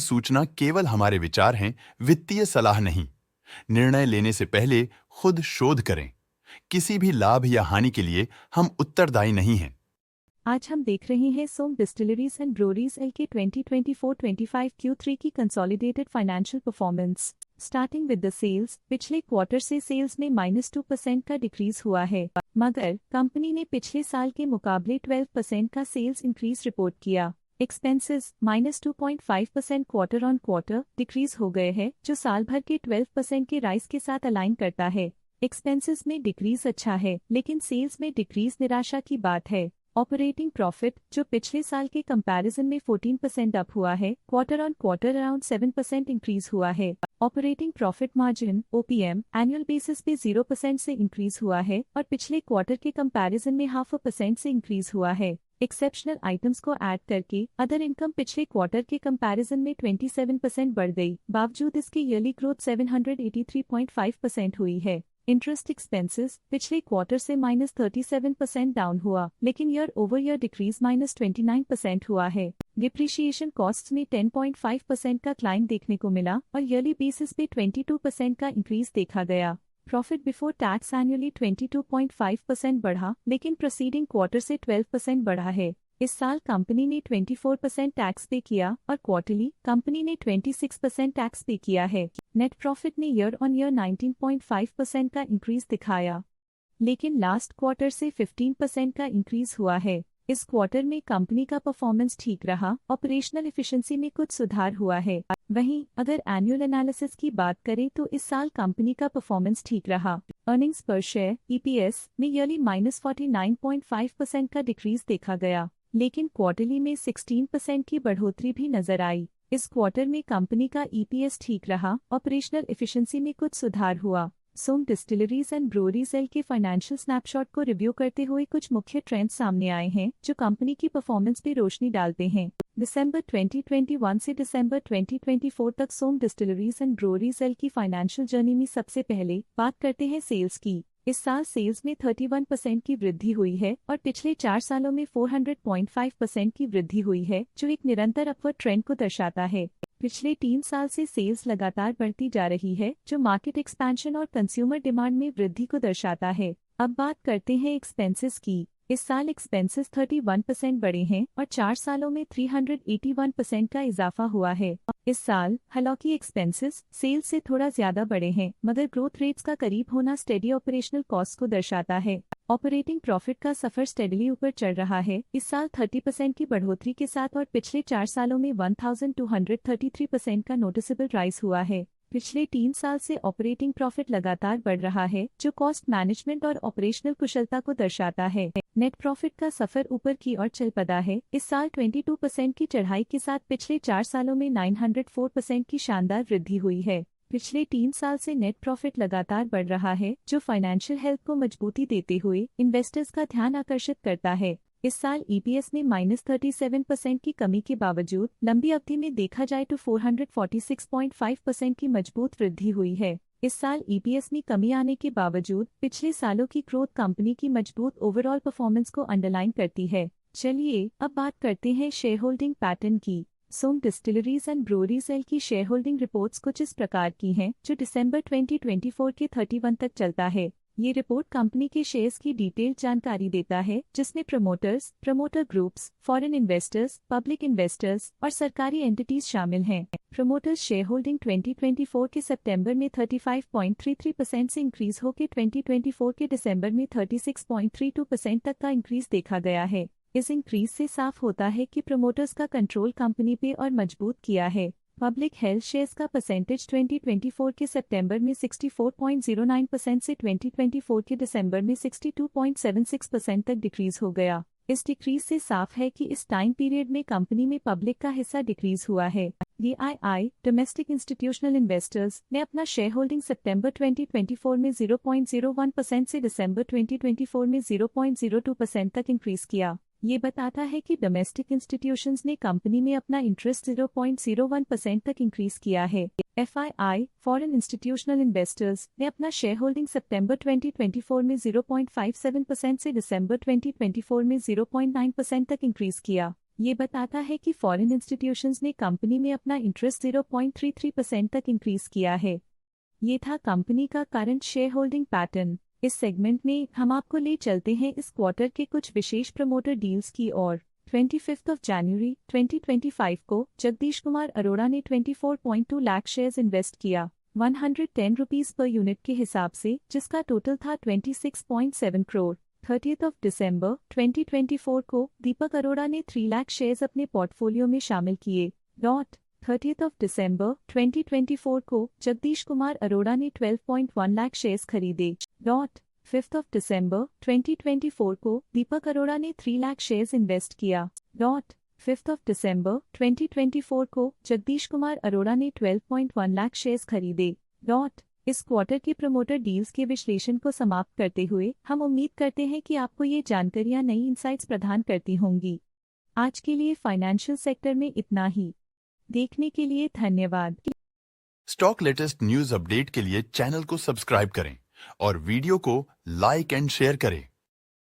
सूचना केवल हमारे विचार हैं, वित्तीय सलाह नहीं। निर्णय लेने से पहले खुद शोध करें। किसी भी लाभ या हानि के लिए हम उत्तरदायी नहीं हैं। आज हम देख रहे हैं Som distilleries and breweries L के 2024-25 Q3 की consolidated financial performance. Starting with the sales, पिछले क्वार्टर से सेल्स में -2% का डिक्रीज हुआ है, मगर कंपनी ने पिछले साल के मुकाबले 12% का सेल्स इंक्रीज रिपोर्ट किया। Expenses -2.5% quarter on quarter decrease हो गए हैं, जो साल भर के 12% के राइज के साथ अलाइन करता है। एक्सपेंसेस में डिक्रीज अच्छा है, लेकिन सेल्स में डिक्रीज निराशा की बात है। ऑपरेटिंग प्रॉफिट, जो पिछले साल के कंपैरिजन में 14% अप हुआ है, quarter on quarter around 7% increase हुआ है। Operating profit margin (OPM) annual basis पे 0% से इंक्रीज हुआ है और पिछले क्वार्टर के कंपैरिजन में 0.5% से इंक्रीज हुआ है। एक्सेप्शनल आइटम्स को ऐड करके अदर इनकम पिछले क्वार्टर के कंपैरिजन में 27% बढ़ गई, बावजूद इसके ईयरली ग्रोथ 783.5% हुई है। इंटरेस्ट एक्सपेंसेस पिछले क्वार्टर से -37% डाउन हुआ, लेकिन ईयर ओवर ईयर डिक्रीज -29% हुआ है। डिप्रिशिएशन कॉस्ट्स में 10.5% का क्लाइम देखने को मिला और ईयरली बेसिस पे 22% का इंक्रीज देखा गया। प्रॉफिट बिफोर टैक्स एनुअली 22.5% बढ़ा, लेकिन प्रीसीडिंग क्वार्टर से 12% बढ़ा है। इस साल कंपनी ने 24% टैक्स पे किया और क्वार्टरली कंपनी ने 26% टैक्स पे किया है। नेट प्रॉफिट ने ईयर ऑन ईयर 19.5% का इंक्रीज दिखाया, लेकिन लास्ट क्वार्टर से 15% का इंक्रीज हुआ है। इस क्वार्टर में कंपनी का परफॉर्मेंस ठीक रहा, ऑपरेशनल एफिशिएंसी में कुछ सुधार हुआ है। वहीं अगर एनुअल एनालिसिस की बात करें तो इस साल कंपनी का परफॉर्मेंस ठीक रहा। अर्निंग्स पर शेयर (EPS) में ईयरली -49.5% का डिक्रीज देखा गया, लेकिन क्वार्टरली में 16% की बढ़ोतरी भी नजर आई। इस क्वार्टर में कंपनी का EPS ठीक रहा, ऑपरेशनल एफिशिएंसी में कुछ सुधार हुआ। सोम डिस्टिलरीज एंड ब्रूअरीज एल के फाइनेंशियल स्नैपशॉट को रिव्यू करते हुए कुछ मुख्य ट्रेंड्स सामने आए हैं, जो कंपनी की परफॉर्मेंस पे रोशनी डालते हैं। दिसंबर 2021 से दिसंबर 2024 तक सोम डिस्टिलरीज एंड ब्रूअरीज एल की फाइनेंशियल जर्नी में सबसे पहले बात करते हैं सेल्स की। इस साल सेल्स में 31% की वृद्धि हुई है और पिछले 4 सालों में 400.5% की वृद्धि हुई है, जो एक निरंतर अपवर्ड ट्रेंड को दर्शाता है। पिछले 3 साल से सेल्स लगातार बढ़ती जा रही है, जो मार्केट एक्सपेंशन और कंज्यूमर डिमांड में वृद्धि को दर्शाता है। अब बात करते हैं एक्सपेंसेस की। इस साल एक्सपेंसेस 31% बढ़े हैं और 4 सालों में 381% का इजाफा हुआ है। इस साल हालांकि एक्सपेंसेस सेल्स से थोड़ा ज्यादा बढ़े हैं, मगर ग्रोथ रेट्स का करीब होना स्टेडी ऑपरेशनल कॉस्ट को दर्शाता है। ऑपरेटिंग प्रॉफिट का सफर स्टेडली ऊपर चढ़ रहा है, इस साल 30% की बढ़ोतरी के साथ, और पिछले 4 सालों में 1233% का नोटिसेबल राइज हुआ है। पिछले 3 साल से ऑपरेटिंग प्रॉफिट लगातार बढ़ रहा है, जो कॉस्ट मैनेजमेंट और ऑपरेशनल कुशलता को दर्शाता है। नेट प्रॉफिट का सफर ऊपर की ओर चल पड़ा है, इस साल 22% की चढ़ाई के साथ पिछले 4 सालों में 904% की शानदार वृद्धि हुई है। पिछले 3 साल से नेट प्रॉफिट लगातार बढ़ रहा है, जो फाइनेंशियल हेल्थ को मजबूती देते हुए इन्वेस्टर्स का ध्यान आकर्षित करता है। इस साल EPS में -37% की कमी के बावजूद लंबी अवधि में देखा जाए तो 446.5% की मजबूत वृद्धि हुई है। इस साल EPS में कमी आने के बावजूद पिछले सालों की ग्रोथ कंपनी की मजबूत ओवरऑल परफॉर्मेंस को अंडरलाइन करती है। चलिए अब बात करते हैं शेयर होल्डिंग पैटर्न की। सोम डिस्टिलरीज एंड ब्रूअरीज एल की शेयर होल्डिंग रिपोर्ट्स कुछ इस प्रकार की हैं, जो दिसंबर 2024 के 31 तक चलता है। ये रिपोर्ट कंपनी के शेयर्स की डिटेल्ड जानकारी देता है, जिसमें promoters, promoter groups, foreign investors, public investors और सरकारी एंटिटीज शामिल हैं। प्रमोटर्स शेयर होल्डिंग 2024 के सितंबर में 35.33% से इंक्रीज होकर 2024 के दिसंबर में 36.32% तक का इंक्रीज देखा गया है। इस इंक्रीज से साफ होता है कि प्रमोटर्स का कंट्रोल कंपनी पे और मजबूत किया है। पब्लिक हेल्थ शेयर्स का परसेंटेज 2024 के सितंबर में 64.09% से 2024 के दिसंबर में 62.76% तक डिक्रीज हो गया। इस डिक्रीज से साफ है कि इस टाइम पीरियड में कंपनी में पब्लिक का हिस्सा डिक्रीज हुआ है। DII डोमेस्टिक इंस्टीट्यूशनल इन्वेस्टर्स ने अपना शेयर होल्डिंग सितंबर 2024 में 0.01% से दिसंबर 2024 में 0.02% तक इंक्रीज किया। ये बताता है कि डोमेस्टिक इंस्टीट्यूशंस ने कंपनी में अपना इंटरेस्ट 0.01% तक इंक्रीज किया है। FII फॉरेन इंस्टीट्यूशनल इन्वेस्टर्स ने अपना शेयर होल्डिंग सितंबर 2024 में 0.57% से दिसंबर 2024 में 0.9% तक इंक्रीज किया। ये बताता है कि फॉरेन इंस्टीट्यूशंस ने कंपनी में अपना इंटरेस्ट 0.33% तक इंक्रीज किया है। ये था कंपनी का करंट शेयर होल्डिंग पैटर्न। इस सेगमेंट में हम आपको ले चलते हैं इस क्वार्टर के कुछ विशेष प्रमोटर डील्स की ओर। 25 जनवरी 2025 को जगदीश कुमार अरोड़ा ने 24.2 लाख शेयर्स इन्वेस्ट किया 110 रुपीज पर यूनिट के हिसाब से, जिसका टोटल था 26.7 करोड़। 30 दिसंबर 2024 को दीपक अरोड़ा ने 3 लाख शेयर्स अपने पोर्टफोलियो में शामिल किए। 30 दिसंबर 2024 को जगदीश कुमार अरोड़ा ने 12.1 लाख शेयर्स खरीदे। 5 दिसंबर 2024 को दीपक अरोड़ा ने 3 लाख शेयर्स इन्वेस्ट किया। 5 दिसंबर 2024 को जगदीश कुमार अरोड़ा ने 12.1 लाख शेयर्स खरीदे। इस क्वार्टर की प्रमोटर डील्स के विश्लेषण को समाप्त करते हुए हम उम्मीद करते हैं कि आपको ये जानकारियां नई इंसाइट्स प्रदान करती होंगी। आज के लिए फाइनेंशियल सेक्टर में इतना ही। देखने के लिए धन्यवाद। स्टॉक लेटेस्ट न्यूज अपडेट के लिए चैनल को सब्सक्राइब करें और वीडियो को लाइक एंड शेयर करें।